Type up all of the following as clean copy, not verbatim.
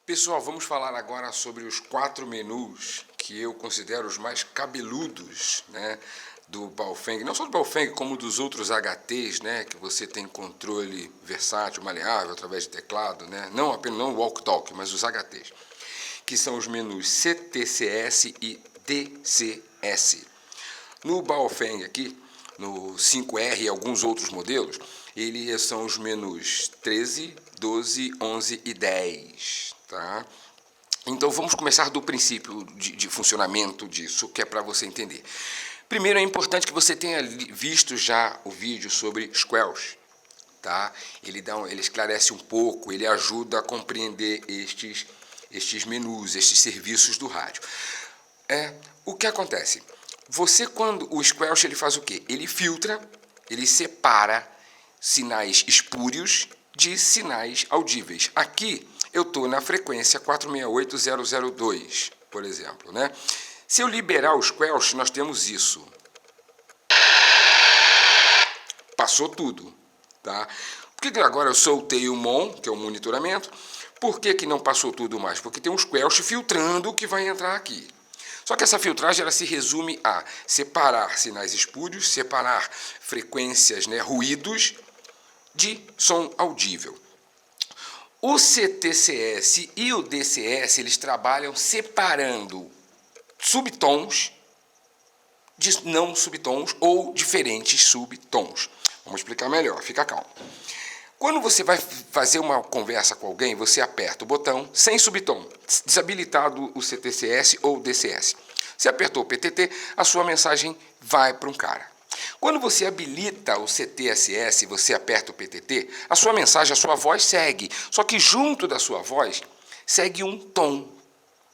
Pessoal, vamos falar agora sobre os 4 menus que eu considero os mais cabeludos, né, do Baofeng. Não só do Baofeng, como dos outros HTs, né, que você tem controle versátil, maleável, através de teclado, né, não apenas o Walk Talk, mas os HTs, que são os menus CTCS e DCS. No Baofeng aqui, no 5R e alguns outros modelos, eles são os menus 13, 12, 11 e 10. Tá? Então vamos começar do princípio de funcionamento disso, que é para você entender. Primeiro é importante que você tenha visto já o vídeo sobre Squelch. Tá? Ele esclarece um pouco, ele ajuda a compreender estes menus, estes serviços do rádio. O que acontece? Quando o Squelch ele faz o quê? Ele filtra, ele separa sinais espúrios de sinais audíveis. Aqui eu estou na frequência 468002, por exemplo, né? Se eu liberar o Squelch, nós temos isso. Passou tudo, tá? Por que agora eu soltei o MON, que é o monitoramento? Por que não passou tudo mais? Porque tem um Squelch filtrando o que vai entrar aqui. Só que essa filtragem ela se resume a separar sinais espúrios, separar frequências, né, ruídos, de som audível. O CTCS e o DCS, eles trabalham separando subtons de não subtons ou diferentes subtons. Vamos explicar melhor, fica calmo. Quando você vai fazer uma conversa com alguém, você aperta o botão sem subtom, desabilitado o CTCS ou o DCS. Você apertou o PTT, a sua mensagem vai para um cara. Quando você habilita o CTSS, você aperta o PTT, a sua mensagem, a sua voz segue. Só que junto da sua voz, segue um tom,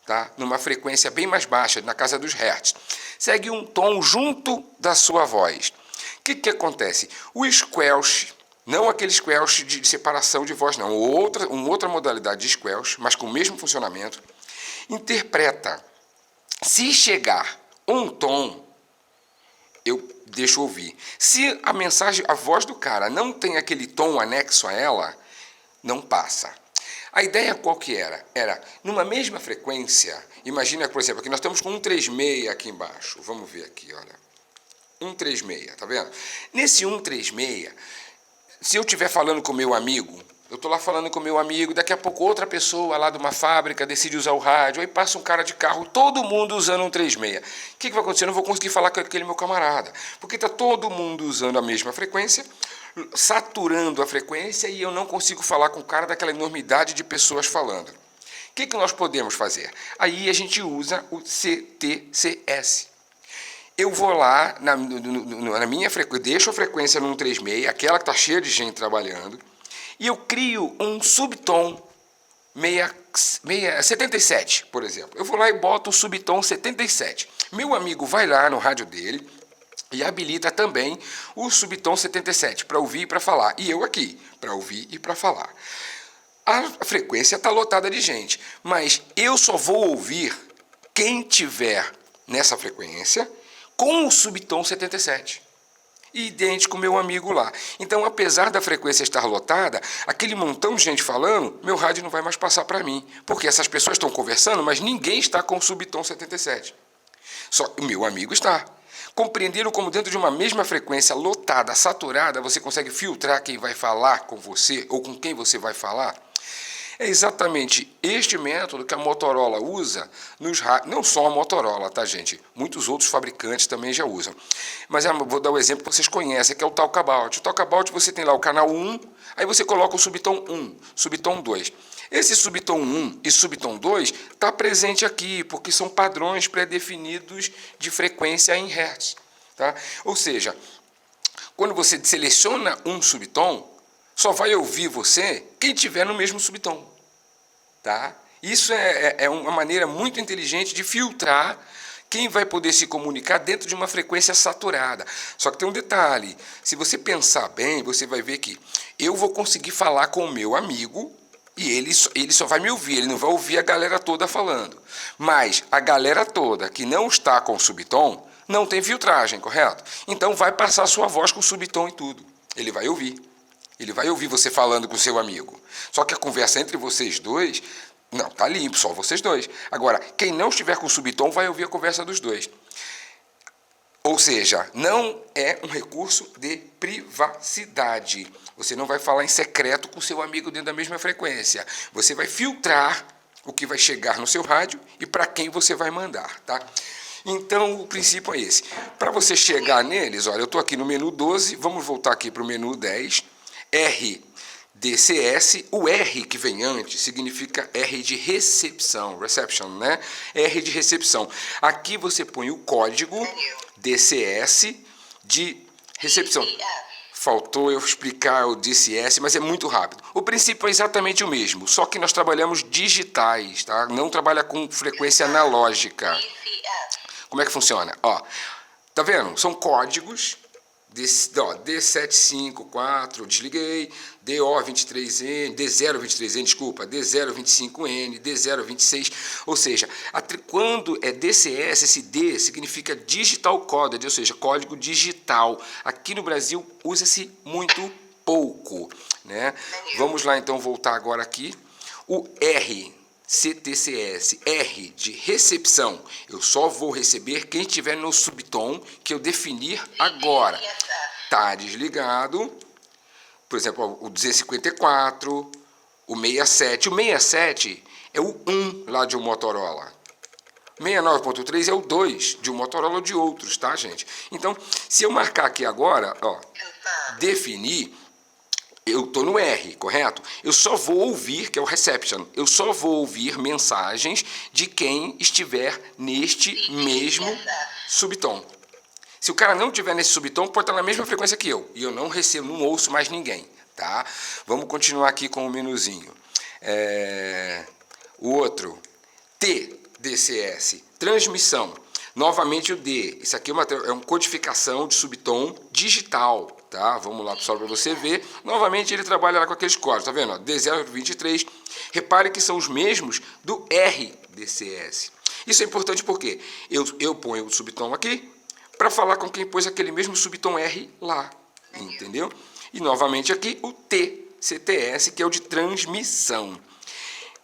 tá? Numa frequência bem mais baixa, na casa dos hertz. Segue um tom junto da sua voz. O que acontece? O Squelch, não aquele Squelch de separação de voz, não. Uma outra modalidade de Squelch, mas com o mesmo funcionamento, interpreta. Se chegar um tom, eu deixo ouvir. Se a mensagem, a voz do cara não tem aquele tom anexo a ela, não passa. A ideia qual que era? Era, numa mesma frequência, imagina, por exemplo, que nós estamos com 136 aqui embaixo. Vamos ver aqui, olha. 136, tá vendo? Nesse 136, se eu estiver falando com o meu amigo, eu estou lá falando com o meu amigo, daqui a pouco outra pessoa lá de uma fábrica decide usar o rádio, aí passa um cara de carro, todo mundo usando um 136. O que vai acontecer? Eu não vou conseguir falar com aquele meu camarada, porque está todo mundo usando a mesma frequência, saturando a frequência, e eu não consigo falar com o cara daquela enormidade de pessoas falando. O que nós podemos fazer? Aí a gente usa o CTCS. Eu vou lá na minha frequência, deixo a frequência no 136, aquela que está cheia de gente trabalhando, e eu crio um subtom 77, por exemplo. Eu vou lá e boto o subtom 77. Meu amigo vai lá no rádio dele e habilita também o subtom 77 para ouvir e para falar. E eu aqui, para ouvir e para falar. A frequência está lotada de gente, mas eu só vou ouvir quem tiver nessa frequência com o subtom 77. Idêntico ao meu amigo lá. Então, apesar da frequência estar lotada, aquele montão de gente falando, meu rádio não vai mais passar para mim. Porque essas pessoas estão conversando, mas ninguém está com o subtom 77. Só o meu amigo está. Compreenderam como dentro de uma mesma frequência lotada, saturada, você consegue filtrar quem vai falar com você ou com quem você vai falar? É exatamente este método que a Motorola usa nos rádios. Não só a Motorola, tá, gente? Muitos outros fabricantes também já usam. Mas vou dar o exemplo que vocês conhecem, que é o Talkabout. O Talkabout você tem lá o canal 1, aí você coloca o subtom 1, subtom 2. Esse subtom 1 e subtom 2 está presente aqui, porque são padrões pré-definidos de frequência em hertz. Tá? Ou seja, quando você seleciona um subtom, só vai ouvir você quem tiver no mesmo subtom. Tá? Isso é uma maneira muito inteligente de filtrar quem vai poder se comunicar dentro de uma frequência saturada. Só que tem um detalhe, se você pensar bem, você vai ver que eu vou conseguir falar com o meu amigo e ele só vai me ouvir, ele não vai ouvir a galera toda falando. Mas a galera toda que não está com subtom, não tem filtragem, correto? Então vai passar a sua voz com subtom e tudo. Ele vai ouvir. Ele vai ouvir você falando com o seu amigo. Só que a conversa entre vocês dois Não, tá limpo, só vocês dois. Agora, quem não estiver com subtom vai ouvir a conversa dos dois. Ou seja, não é um recurso de privacidade. Você não vai falar em secreto com seu amigo dentro da mesma frequência. Você vai filtrar o que vai chegar no seu rádio e para quem você vai mandar, tá? Então, o princípio é esse. Para você chegar neles, olha, eu estou aqui no menu 12, vamos voltar aqui para o menu 10, RDCS, o R que vem antes significa R de recepção, reception, né? R de recepção. Aqui você põe o código DCS de recepção. Faltou eu explicar o DCS, mas é muito rápido. O princípio é exatamente o mesmo, só que nós trabalhamos digitais, tá? Não trabalha com frequência analógica. Como é que funciona? Ó, tá vendo? São códigos D754, desliguei, DO23N, D023N, desculpa, D025N, D026, ou seja, quando é DCS, esse D significa Digital Coded, ou seja, código digital. Aqui no Brasil usa-se muito pouco, né? Vamos lá então voltar agora aqui. O R, CTCS, R de recepção, eu só vou receber quem estiver no subtom que eu definir agora. Tá desligado, por exemplo, o 254, o 67. O 67 é o 1 lá de um Motorola. 69.3 é o 2 de um Motorola ou de outros, tá, gente? Então, se eu marcar aqui agora, ó, definir, eu estou no R, correto? Eu só vou ouvir, que é o reception, eu só vou ouvir mensagens de quem estiver neste mesmo subtom. Se o cara não estiver nesse subtom, pode estar na mesma frequência que eu. E eu não recebo, não ouço mais ninguém, tá? Vamos continuar aqui com o menuzinho. O outro, TDCS, transmissão. Novamente o D. Isso aqui é uma codificação de subtom digital, tá? Vamos lá, pessoal, para você ver. Novamente ele trabalha lá com aqueles códigos, tá vendo? D023. Repare que são os mesmos do RDCS. Isso é importante porque eu ponho o subtom aqui para falar com quem pôs aquele mesmo subtom R lá, entendeu? E novamente aqui o TCTS, que é o de transmissão.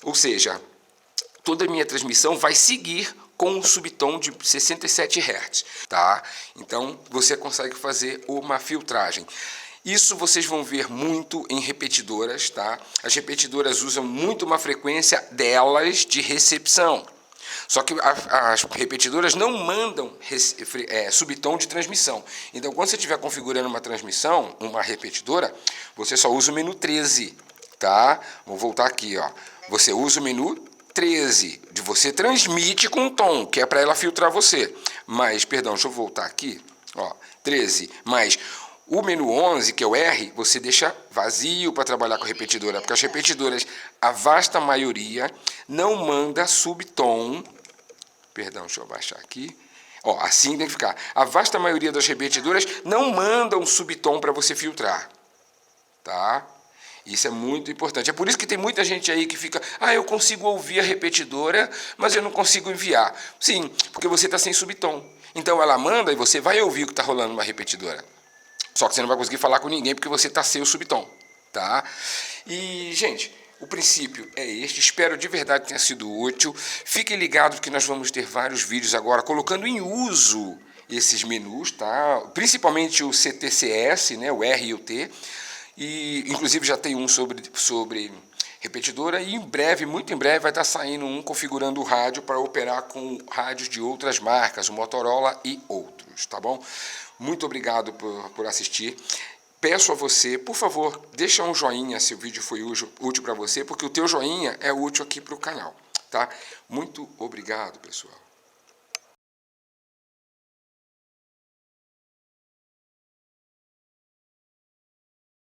Ou seja, toda a minha transmissão vai seguir com um subtom de 67 Hz, tá? Então, você consegue fazer uma filtragem. Isso vocês vão ver muito em repetidoras, tá? As repetidoras usam muito uma frequência delas de recepção. Só que as repetidoras não mandam subtom de transmissão. Então, quando você estiver configurando uma transmissão, uma repetidora, você só usa o menu 13, tá? Vou voltar aqui, ó. Você usa o menu 13, de você transmite com tom, que é para ela filtrar você. Mas, perdão, deixa eu voltar aqui, ó, 13, mas o menu 11, que é o R, você deixa vazio para trabalhar com a repetidora, porque as repetidoras, a vasta maioria, não manda subtom. Perdão, deixa eu baixar aqui. Ó, assim tem que ficar. A vasta maioria das repetidoras não mandam subtom para você filtrar, tá? Isso é muito importante. É por isso que tem muita gente aí que fica, eu consigo ouvir a repetidora, mas eu não consigo enviar. Sim, porque você está sem subtom. Então ela manda e você vai ouvir o que está rolando numa repetidora. Só que você não vai conseguir falar com ninguém porque você está sem o subtom, tá? E, gente, o princípio é este. Espero de verdade que tenha sido útil. Fiquem ligados que nós vamos ter vários vídeos agora colocando em uso esses menus, tá? Principalmente o CTCS, né? O R e o T. E, inclusive, já tem um sobre repetidora e em breve, muito em breve, vai estar saindo um configurando o rádio para operar com rádios de outras marcas, o Motorola e outros, tá bom? Muito obrigado por assistir. Peço a você, por favor, deixa um joinha se o vídeo foi útil para você, porque o teu joinha é útil aqui para o canal, tá? Muito obrigado, pessoal.